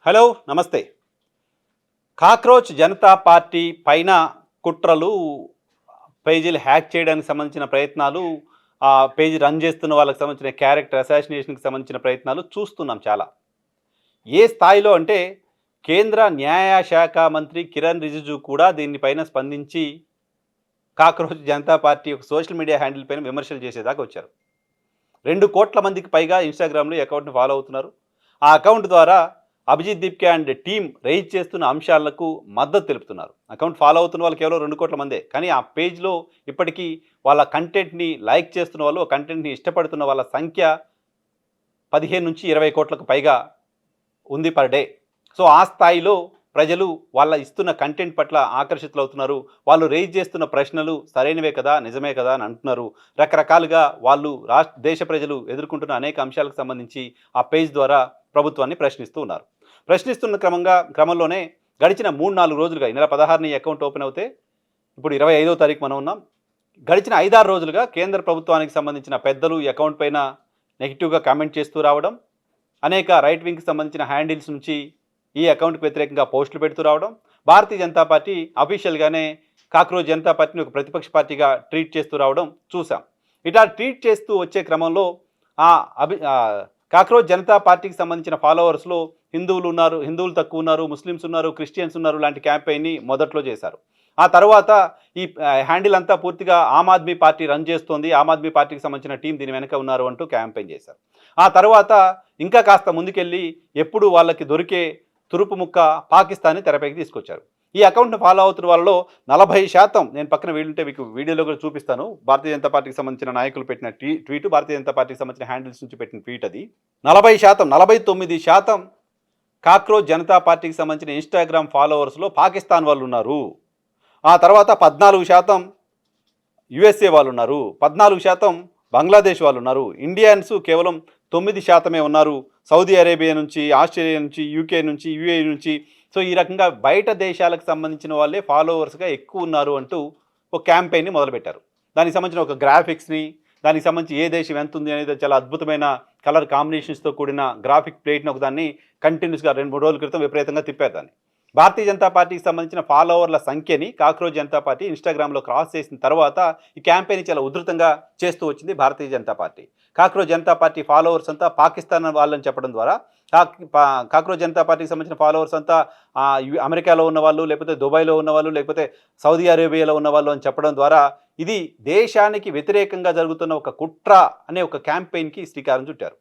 Hello నమస్తే. Cockroach Janata party పైన కుట్రలు, పేజీలు హ్యాక్ చేయడానికి సంబంధించిన ప్రయత్నాలు, ఆ పేజీ రన్ చేస్తున్న వాళ్ళకి సంబంధించిన క్యారెక్టర్ అసాసినేషన్‌కి సంబంధించిన ప్రయత్నాలు చూస్తున్నాం చాలా. ఏ స్థాయిలో అంటే కేంద్ర న్యాయ శాఖ మంత్రి కిరణ్ రిజిజు కూడా దీని పైన స్పందించి కాక్రోచ్ జనతా పార్టీ ఒక సోషల్ మీడియా హ్యాండిల్ పైన విమర్శలు చేసేదాకా వచ్చారు. 2,00,00,000 మందికి పైగా ఇన్‌స్టాగ్రామ్‌లో ఈ అకౌంట్‌ని ఫాలో అవుతున్నారు. ఆ అకౌంట్ ద్వారా Abhijit Dipke and team raise చేస్తున్న అంశాలకు మద్దతు తెలుపుతున్నారు. అకౌంట్ ఫాలో అవుతున్న వాళ్ళు కేవలం 2,00,00,000 మందే. కానీ ఆ పేజ్‌లో ఇప్పటికీ వాళ్ళ కంటెంట్‌ని లైక్ చేస్తున్న వాళ్ళు, కంటెంట్‌ని ఇష్టపడుతున్న వాళ్ళ సంఖ్య 15-20,00,00,000కు పైగా ఉంది పర్ డే. సో ఆ స్థాయిలో ప్రజలు వాళ్ళ ఇస్తున్న కంటెంట్ పట్ల ఆకర్షితులవుతున్నారు. వాళ్ళు రైజ్ చేస్తున్న ప్రశ్నలు సరైనవే కదా, నిజమే కదా అని అంటున్నారు. రకరకాలుగా వాళ్ళు దేశ ప్రజలు ఎదుర్కొంటున్న అనేక అంశాలకు సంబంధించి ఆ పేజ్ ద్వారా ప్రభుత్వాన్ని ప్రశ్నిస్తూ ఉన్నారు. ప్రశ్నిస్తున్న క్రమంలోనే గడిచిన 3, 4 రోజులుగా ఈ నెల 16న ఈ అకౌంట్ ఓపెన్ అవుతే ఇప్పుడు 25వ తారీఖు మనం ఉన్నాం. గడిచిన 5, 6 రోజులుగా కేంద్ర ప్రభుత్వానికి సంబంధించిన పెద్దలు ఈ అకౌంట్ పైన నెగెటివ్‌గా కామెంట్ చేస్తూ రావడం, అనేక రైట్ వింగ్‌కి సంబంధించిన హ్యాండిల్స్ నుంచి ఈ అకౌంట్‌కి వ్యతిరేకంగా పోస్టులు పెడుతూ రావడం, భారతీయ జనతా పార్టీ అఫీషియల్‌గానే కాక్రోచ్ జనతా పార్టీని ఒక ప్రతిపక్ష పార్టీగా ట్రీట్ చేస్తూ రావడం చూసాం. ఇట్లా ట్రీట్ చేస్తూ వచ్చే క్రమంలో ఆ కాక్రోచ్ జనతా పార్టీకి సంబంధించిన ఫాలోవర్స్‌లో హిందువులు తక్కువ ఉన్నారు, ముస్లిమ్స్ ఉన్నారు, క్రిస్టియన్స్ ఉన్నారు లాంటి క్యాంపెయిన్‌ని మొదట్లో చేశారు. ఆ తర్వాత ఈ హ్యాండిల్ అంతా పూర్తిగా ఆమ్ ఆద్మీ పార్టీ రన్ చేస్తోంది. ఆమ్ ఆద్మీ పార్టీకి సంబంధించిన టీం దీని వెనక ఉన్నారు అంటూ క్యాంపెయిన్ చేశారు. ఆ తర్వాత ఇంకా కాస్త ముందుకెళ్ళి ఎప్పుడు వాళ్ళకి దొరికే తురుపు ముక్క పాకిస్తాన్‌ని తెరపైకి తీసుకొచ్చారు. ఈ అకౌంట్‌ని ఫాలో అవుతున్న వాళ్ళలో 40% నేను పక్కన వీలుంటే మీకు వీడియోలో కూడా చూపిస్తాను. భారతీయ జనతా పార్టీకి సంబంధించిన నాయకులు పెట్టిన ట్వీట్, భారతీయ జనతా పార్టీకి సంబంధించిన హ్యాండిల్స్ నుంచి పెట్టిన ట్వీట్ అది. 40%, 49% కాక్రోచ్ జనతా పార్టీకి సంబంధించిన ఇన్‌స్టాగ్రామ్ ఫాలోవర్స్‌లో పాకిస్తాన్ వాళ్ళున్నారు. ఆ తర్వాత 14% యూఎస్ఏ వాళ్ళున్నారు. 14% బంగ్లాదేశ్ వాళ్ళున్నారు. ఇండియన్స్ కేవలం 9% ఉన్నారు. సౌదీ అరేబియా నుంచి, ఆస్ట్రేలియా నుంచి, యూకే నుంచి, యూఏఈ నుంచి. సో ఈ రకంగా బయట దేశాలకు సంబంధించిన వాళ్ళే ఫాలోవర్స్‌గా ఎక్కువ ఉన్నారు అంటూ ఒక క్యాంపెయిన్‌ని మొదలుపెట్టారు. దానికి సంబంధించిన ఒక గ్రాఫిక్స్‌ని, దానికి సంబంధించి ఏ దేశం ఎంతుంది అనేది చాలా అద్భుతమైన కలర్ కాంబినేషన్స్‌తో కూడిన గ్రాఫిక్ ప్లేట్‌ని ఒకదాన్ని కంటిన్యూస్‌గా 2, 3 రోజుల క్రితం విపరీతంగా తిప్పారు దాన్ని. భారతీయ జనతా పార్టీకి సంబంధించిన ఫాలోవర్ల సంఖ్యని కాక్రోచ్ జనతా పార్టీ ఇన్‌స్టాగ్రామ్‌లో క్రాస్ చేసిన తర్వాత ఈ క్యాంపెయిన్ చాలా ఉధృతంగా చేస్తూ వచ్చింది Bharatiya Janata party. Cockroach Janata party followers అంతా పాకిస్తాన్ వాళ్ళని చెప్పడం ద్వారా కాక్రోచ్ జనతా పార్టీకి సంబంధించిన ఫాలోవర్స్ అంతా అమెరికాలో ఉన్నవాళ్ళు, లేకపోతే దుబాయ్‌లో ఉన్నవాళ్ళు, లేకపోతే సౌదీ అరేబియాలో ఉన్నవాళ్ళు అని చెప్పడం ద్వారా ఇది దేశానికి వ్యతిరేకంగా జరుగుతున్న ఒక కుట్ర అనే ఒక క్యాంపెయిన్‌కి శ్రీకారం చుట్టారు.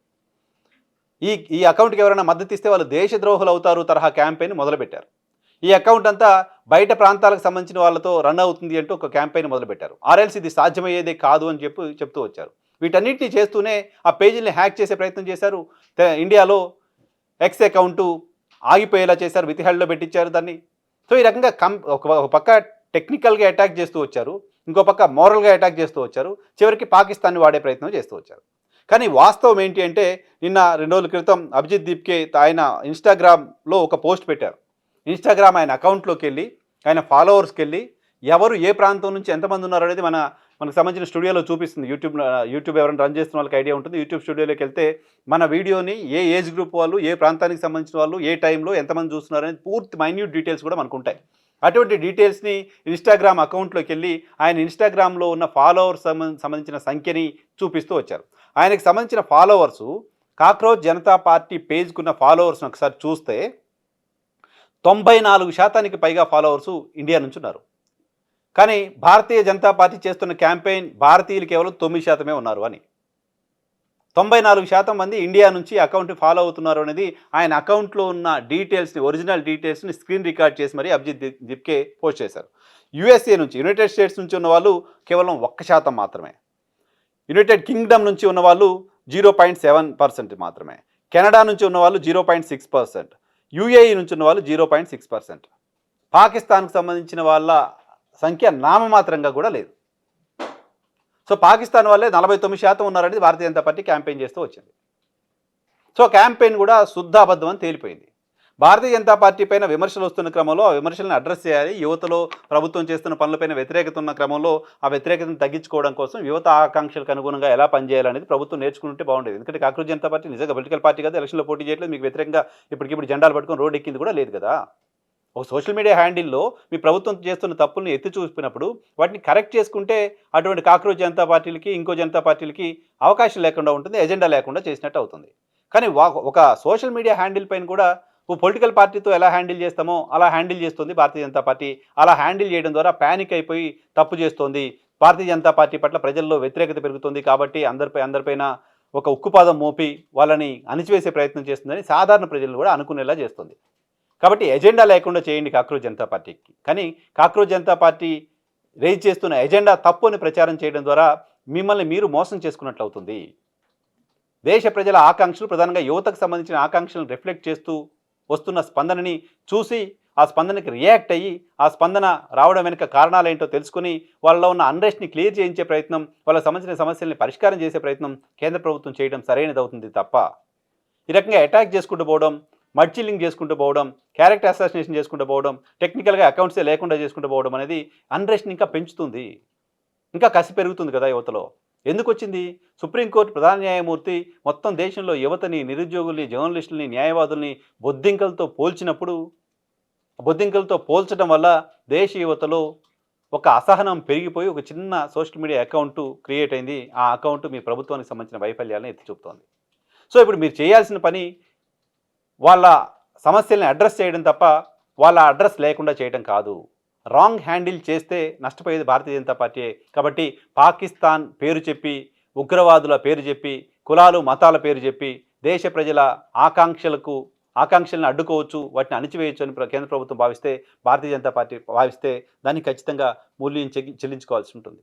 ఈ ఈ అకౌంట్‌కి ఎవరైనా మద్దతు ఇస్తే వాళ్ళు దేశద్రోహులు అవుతారు తరహా క్యాంపెయిన్ మొదలుపెట్టారు. ఈ అకౌంట్ అంతా బయట ప్రాంతాలకు సంబంధించిన వాళ్ళతో రన్ అవుతుంది అంటూ ఒక క్యాంపెయిన్ మొదలుపెట్టారు. ఆర్ఎల్స్ ఇది సాధ్యమయ్యేదే కాదు అని చెప్తూ వచ్చారు. వీటన్నిటిని చేస్తూనే ఆ పేజీలని హ్యాక్ చేసే ప్రయత్నం చేశారు. ఇండియాలో ఎక్స్ అకౌంటు ఆగిపోయేలా చేశారు. విత్‌హెల్డ్‌లో పెట్టించారు దాన్ని. సో ఈ రకంగా ఒక పక్క టెక్నికల్‌గా అటాక్ చేస్తూ వచ్చారు. ఇంకో పక్క మోరల్‌గా అటాక్ చేస్తూ వచ్చారు. చివరికి పాకిస్తాన్‌ని వాడే ప్రయత్నం చేస్తూ వచ్చారు. కానీ వాస్తవం ఏంటి అంటే నిన్న 2 రోజుల క్రితం అభిజిత్ దీప్కే ఆయన ఇన్‌స్టాగ్రామ్‌లో ఒక పోస్ట్ పెట్టారు. ఇన్‌స్టాగ్రామ్ ఆయన అకౌంట్‌లోకెళ్ళి, ఆయన ఫాలోవర్స్‌కెళ్ళి ఎవరు ఏ ప్రాంతం నుంచి ఎంతమంది ఉన్నారనేది మనకు సంబంధించిన స్టూడియోలో చూపిస్తుంది. యూట్యూబ్ ఎవరైనా రన్ చేస్తున్న వాళ్ళకి ఐడియా ఉంటుంది. యూట్యూబ్ స్టూడియోలోకెళ్తే మన వీడియోని ఏ ఏజ్ గ్రూప్ వాళ్ళు, ఏ ప్రాంతానికి సంబంధించిన వాళ్ళు, ఏ టైంలో ఎంతమంది చూస్తున్నారనేది పూర్తి మైన్యూట్ డీటెయిల్స్ కూడా మనకుంటాయి. అటువంటి డీటెయిల్స్‌ని ఇన్‌స్టాగ్రామ్ అకౌంట్‌లోకెళ్ళి ఆయన ఇన్‌స్టాగ్రామ్‌లో ఉన్న ఫాలోవర్స్ సంబంధించిన సంఖ్యని చూపిస్తూ వచ్చారు. ఆయనకు సంబంధించిన ఫాలోవర్సు కాక్రోచ్ జనతా పార్టీ పేజ్‌కున్న ఫాలోవర్స్‌ని ఒకసారి చూస్తే 94% పైగా ఫాలోవర్సు ఇండియా నుంచి ఉన్నారు. కానీ భారతీయ జనతా పార్టీ చేస్తున్న క్యాంపెయిన్ భారతీయులు కేవలం 9% ఉన్నారు అని. 94% మంది ఇండియా నుంచి అకౌంట్ ఫాలో అవుతున్నారు అనేది ఆయన అకౌంట్‌లో ఉన్న ఒరిజినల్ డీటెయిల్స్‌ని స్క్రీన్ రికార్డ్ చేసి మరి అభిజిత్ దీప్కే పోస్ట్ చేశారు. యూఎస్ఏ నుంచి, యునైటెడ్ స్టేట్స్ నుంచి ఉన్న వాళ్ళు కేవలం 1% మాత్రమే. యునైటెడ్ కింగ్డమ్ నుంచి ఉన్నవాళ్ళు 0.7% మాత్రమే. కెనడా నుంచి ఉన్నవాళ్ళు 0.6%. యూఏఈ నుంచి ఉన్నవాళ్ళు 0.6%. పాకిస్తాన్‌కు సంబంధించిన వాళ్ళ సంఖ్య నామమాత్రంగా కూడా లేదు. సో పాకిస్తాన్ వాళ్ళే 49% ఉన్నారనేది భారతీయ జనతా పార్టీ క్యాంపెయిన్ చేస్తూ వచ్చింది. సో క్యాంపెయిన్ కూడా శుద్ధ అబద్ధం అని తేలిపోయింది. భారతీయ జనతా పార్టీ పైన విమర్శలు వస్తున్న క్రమంలో ఆ విమర్శలను అడ్రస్ చేయాలి. యువతలో ప్రభుత్వం చేస్తున్న పనులపైన వ్యతిరేకత ఉన్న క్రమంలో ఆ వ్యతిరేకతను తగ్గించుకోవడం కోసం యువత ఆకాంక్షలకు అనుగుణంగా ఎలా పనిచేయాలనేది ప్రభుత్వం నేర్చుకుంటే బాగుండేది. ఎందుకంటే కాంగ్రెస్ జనతా పార్టీ నిజంగా పొలిటికల్ పార్టీ కాదు, ఎలక్షన్లో పోటీ చేయట్లేదు, మీకు వ్యతిరేకంగా ఇప్పటికిప్పుడు జెండాలు పట్టుకొని రోడ్ ఎక్కింది కూడా లేదు కదా. ఒక సోషల్ మీడియా హ్యాండిల్లో మీ ప్రభుత్వం చేస్తున్న తప్పుల్ని ఎత్తి చూపినప్పుడు వాటిని కరెక్ట్ చేసుకుంటే అటువంటి కాంగ్రెస్ జనతా పార్టీలకి ఇంకో జనతా పార్టీలకి అవకాశం లేకుండా ఉంటుంది, ఎజెండా లేకుండా చేసినట్టు అవుతుంది. కానీ ఒక సోషల్ మీడియా హ్యాండిల్ పైన కూడా ఓ పొలిటికల్ పార్టీతో ఎలా హ్యాండిల్ చేస్తామో అలా హ్యాండిల్ చేస్తుంది భారతీయ జనతా పార్టీ. అలా హ్యాండిల్ చేయడం ద్వారా ప్యానిక్ అయిపోయి తప్పు చేస్తోంది. భారతీయ జనతా పార్టీ పట్ల ప్రజల్లో వ్యతిరేకత పెరుగుతుంది కాబట్టి అందరిపైన ఒక ఉక్కుపాదం మోపి వాళ్ళని అణిచివేసే ప్రయత్నం చేస్తుందని సాధారణ ప్రజలను కూడా అనుకునేలా చేస్తుంది. కాబట్టి ఎజెండా లేకుండా చేయండి కాంగ్రెస్ జనతా పార్టీకి. కానీ కాంగ్రెస్ జనతా పార్టీ రేజ్ చేస్తున్న ఎజెండా తప్పు అని ప్రచారం చేయడం ద్వారా మిమ్మల్ని మీరు మోసం చేసుకున్నట్లు అవుతుంది. దేశ ప్రజల ఆకాంక్షలు, ప్రధానంగా యువతకు సంబంధించిన ఆకాంక్షలను రిఫ్లెక్ట్ చేస్తూ వస్తున్న స్పందనని చూసి ఆ స్పందనకి రియాక్ట్ అయ్యి ఆ స్పందన రావడం వెనుక కారణాలేంటో తెలుసుకుని వాళ్ళలో ఉన్న అన్రెస్ట్ని క్లియర్ చేయించే ప్రయత్నం, వాళ్ళకి సంబంధించిన సమస్యల్ని పరిష్కారం చేసే ప్రయత్నం కేంద్ర ప్రభుత్వం చేయడం సరైనది అవుతుంది తప్ప ఈ రకంగా అటాక్ చేసుకుంటూ పోవడం, మడ్చిల్లింగ్ చేసుకుంటూ పోవడం, క్యారెక్టర్ అసాసినేషన్ చేసుకుంటూ పోవడం, టెక్నికల్గా అకౌంట్సే లేకుండా చేసుకుంటూ పోవడం అనేది అన్రెస్ట్ని ఇంకా పెంచుతుంది. ఇంకా కసి పెరుగుతుంది కదా యువతలో. ఎందుకు వచ్చింది? సుప్రీంకోర్టు ప్రధాన న్యాయమూర్తి మొత్తం దేశంలో యువతని, నిరుద్యోగుల్ని, జర్నలిస్టుల్ని, న్యాయవాదుల్ని బొద్దింకలతో పోల్చినప్పుడు, బొద్దింకలతో పోల్చడం వల్ల దేశ యువతలో ఒక అసహనం పెరిగిపోయి ఒక చిన్న సోషల్ మీడియా అకౌంట్ క్రియేట్ అయింది. ఆ అకౌంట్ మీ ప్రభుత్వానికి సంబంధించిన వైఫల్యాలను ఎత్తి చూపుతోంది. సో ఇప్పుడు మీరు చేయాల్సిన పని వాళ్ళ సమస్యల్ని అడ్రస్ చేయడం తప్ప వాళ్ళ అడ్రస్ లేకుండా చేయడం కాదు. రాంగ్ హ్యాండిల్ చేస్తే నష్టపోయేది భారతీయ జనతా పార్టీయే. కాబట్టి పాకిస్తాన్ పేరు చెప్పి, ఉగ్రవాదుల పేరు చెప్పి, కులాలు మతాల పేరు చెప్పి దేశ ప్రజల ఆకాంక్షలను అడ్డుకోవచ్చు, వాటిని అణిచివేయచ్చు అని కేంద్ర ప్రభుత్వం భావిస్తే, భారతీయ జనతా పార్టీ భావిస్తే దాన్ని ఖచ్చితంగా మూల్యం చెల్లించుకోవాల్సి ఉంటుంది.